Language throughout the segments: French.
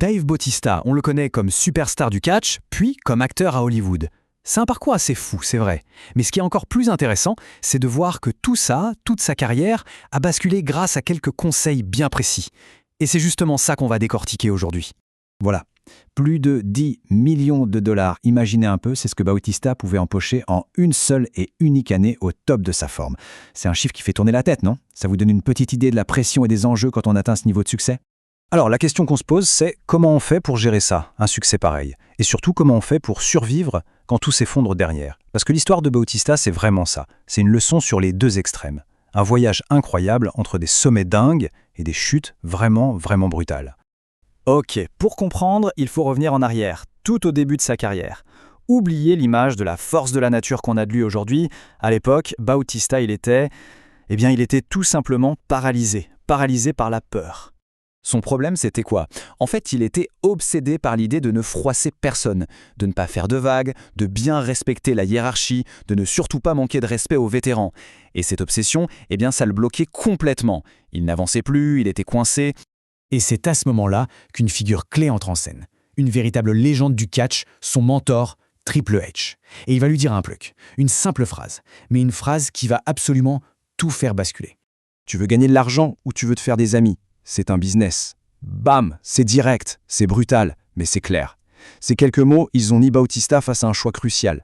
Dave Bautista, on le connaît comme superstar du catch, puis comme acteur à Hollywood. C'est un parcours assez fou, c'est vrai. Mais ce qui est encore plus intéressant, c'est de voir que tout ça, toute sa carrière, a basculé grâce à quelques conseils bien précis. Et c'est justement ça qu'on va décortiquer aujourd'hui. Voilà. Plus de 10 millions de dollars. Imaginez un peu, c'est ce que Bautista pouvait empocher en une seule et unique année au top de sa forme. C'est un chiffre qui fait tourner la tête, non? Ça vous donne une petite idée de la pression et des enjeux quand on atteint ce niveau de succès? Alors, la question qu'on se pose, c'est comment on fait pour gérer ça, un succès pareil? Et surtout, comment on fait pour survivre quand tout s'effondre derrière? Parce que l'histoire de Bautista, c'est vraiment ça. C'est une leçon sur les deux extrêmes. Un voyage incroyable entre des sommets dingues et des chutes vraiment, vraiment brutales. Ok, pour comprendre, il faut revenir en arrière, tout au début de sa carrière. Oubliez l'image de la force de la nature qu'on a de lui aujourd'hui. À l'époque, Bautista, il était tout simplement paralysé par la peur. Son problème, c'était quoi? En fait, il était obsédé par l'idée de ne froisser personne, de ne pas faire de vagues, de bien respecter la hiérarchie, de ne surtout pas manquer de respect aux vétérans. Et cette obsession, ça le bloquait complètement. Il n'avançait plus, il était coincé. Et c'est à ce moment-là qu'une figure clé entre en scène. Une véritable légende du catch, son mentor, Triple H. Et il va lui dire un truc, une simple phrase, mais une phrase qui va absolument tout faire basculer. Tu veux gagner de l'argent ou tu veux te faire des amis? C'est un business. Bam, c'est direct, c'est brutal, mais c'est clair. Ces quelques mots, ils ont mis Bautista face à un choix crucial.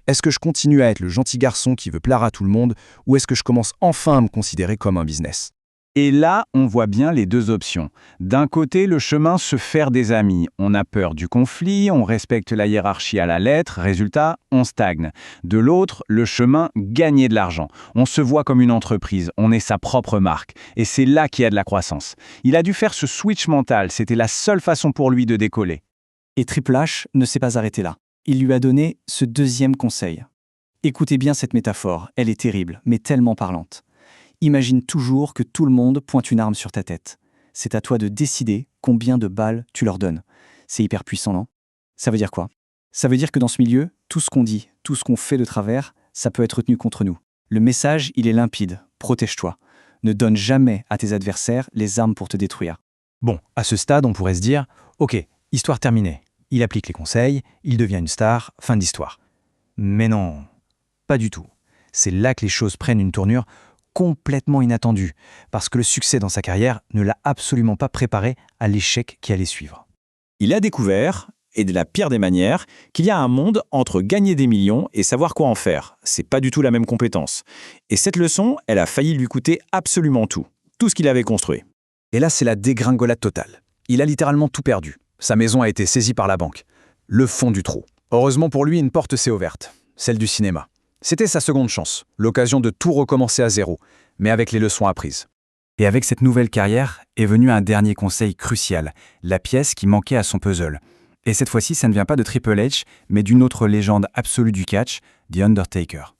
Est-ce que je continue à être le gentil garçon qui veut plaire à tout le monde, ou est-ce que je commence enfin à me considérer comme un business? Et là, on voit bien les deux options. D'un côté, le chemin se faire des amis. On a peur du conflit, on respecte la hiérarchie à la lettre, résultat, on stagne. De l'autre, le chemin gagner de l'argent. On se voit comme une entreprise, on est sa propre marque. Et c'est là qu'il y a de la croissance. Il a dû faire ce switch mental, c'était la seule façon pour lui de décoller. Et Triple H ne s'est pas arrêté là. Il lui a donné ce deuxième conseil. Écoutez bien cette métaphore, elle est terrible, mais tellement parlante. Imagine toujours que tout le monde pointe une arme sur ta tête. C'est à toi de décider combien de balles tu leur donnes. C'est hyper puissant, non? Ça veut dire quoi? Ça veut dire que dans ce milieu, tout ce qu'on dit, tout ce qu'on fait de travers, ça peut être retenu contre nous. Le message, il est limpide. Protège-toi. Ne donne jamais à tes adversaires les armes pour te détruire. Bon, à ce stade, on pourrait se dire « Ok, histoire terminée. Il applique les conseils, il devient une star, fin d'histoire. » Mais non, pas du tout. C'est là que les choses prennent une tournure complètement inattendu, parce que le succès dans sa carrière ne l'a absolument pas préparé à l'échec qui allait suivre. Il a découvert, et de la pire des manières, qu'il y a un monde entre gagner des millions et savoir quoi en faire. C'est pas du tout la même compétence. Et cette leçon, elle a failli lui coûter absolument tout ce qu'il avait construit. Et là, c'est la dégringolade totale. Il a littéralement tout perdu. Sa maison a été saisie par la banque. Le fond du trou. Heureusement pour lui, une porte s'est ouverte, celle du cinéma. C'était sa seconde chance, l'occasion de tout recommencer à zéro, mais avec les leçons apprises. Et avec cette nouvelle carrière est venu un dernier conseil crucial, la pièce qui manquait à son puzzle. Et cette fois-ci, ça ne vient pas de Triple H, mais d'une autre légende absolue du catch, The Undertaker.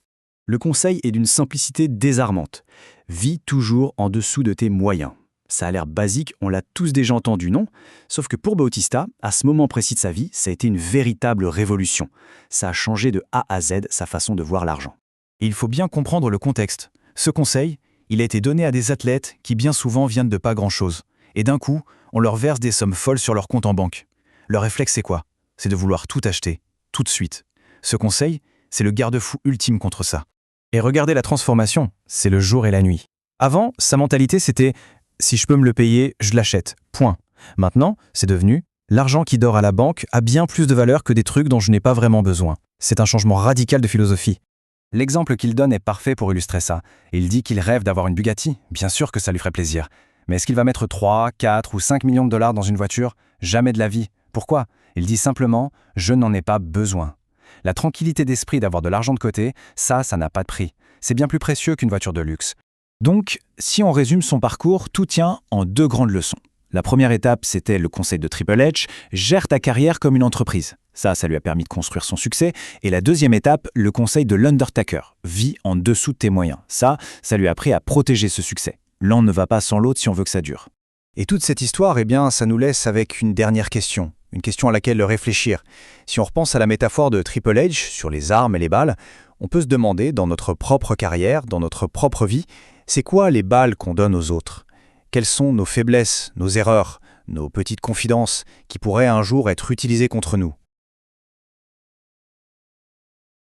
Le conseil est d'une simplicité désarmante. Vis toujours en dessous de tes moyens. Ça a l'air basique, on l'a tous déjà entendu, non? Sauf que pour Bautista, à ce moment précis de sa vie, ça a été une véritable révolution. Ça a changé de A à Z sa façon de voir l'argent. Et il faut bien comprendre le contexte. Ce conseil, il a été donné à des athlètes qui bien souvent viennent de pas grand-chose. Et d'un coup, on leur verse des sommes folles sur leur compte en banque. Leur réflexe, c'est quoi? C'est de vouloir tout acheter, tout de suite. Ce conseil, c'est le garde-fou ultime contre ça. Et regardez la transformation, c'est le jour et la nuit. Avant, sa mentalité, c'était « si je peux me le payer, je l'achète, point ». Maintenant, c'est devenu « l'argent qui dort à la banque a bien plus de valeur que des trucs dont je n'ai pas vraiment besoin ». C'est un changement radical de philosophie. L'exemple qu'il donne est parfait pour illustrer ça. Il dit qu'il rêve d'avoir une Bugatti. Bien sûr que ça lui ferait plaisir. Mais est-ce qu'il va mettre 3, 4 ou 5 millions de dollars dans une voiture? Jamais de la vie. Pourquoi? Il dit simplement « je n'en ai pas besoin ». La tranquillité d'esprit d'avoir de l'argent de côté, ça n'a pas de prix. C'est bien plus précieux qu'une voiture de luxe. Donc, si on résume son parcours, tout tient en deux grandes leçons. La première étape, c'était le conseil de Triple H, gère ta carrière comme une entreprise. Ça lui a permis de construire son succès. Et la deuxième étape, le conseil de l'Undertaker, vis en dessous de tes moyens. Ça lui a appris à protéger ce succès. L'un ne va pas sans l'autre si on veut que ça dure. Et toute cette histoire, ça nous laisse avec une dernière question. Une question à laquelle réfléchir. Si on repense à la métaphore de Triple H sur les armes et les balles, on peut se demander, dans notre propre carrière, dans notre propre vie, c'est quoi les balles qu'on donne aux autres? Quelles sont nos faiblesses, nos erreurs, nos petites confidences qui pourraient un jour être utilisées contre nous.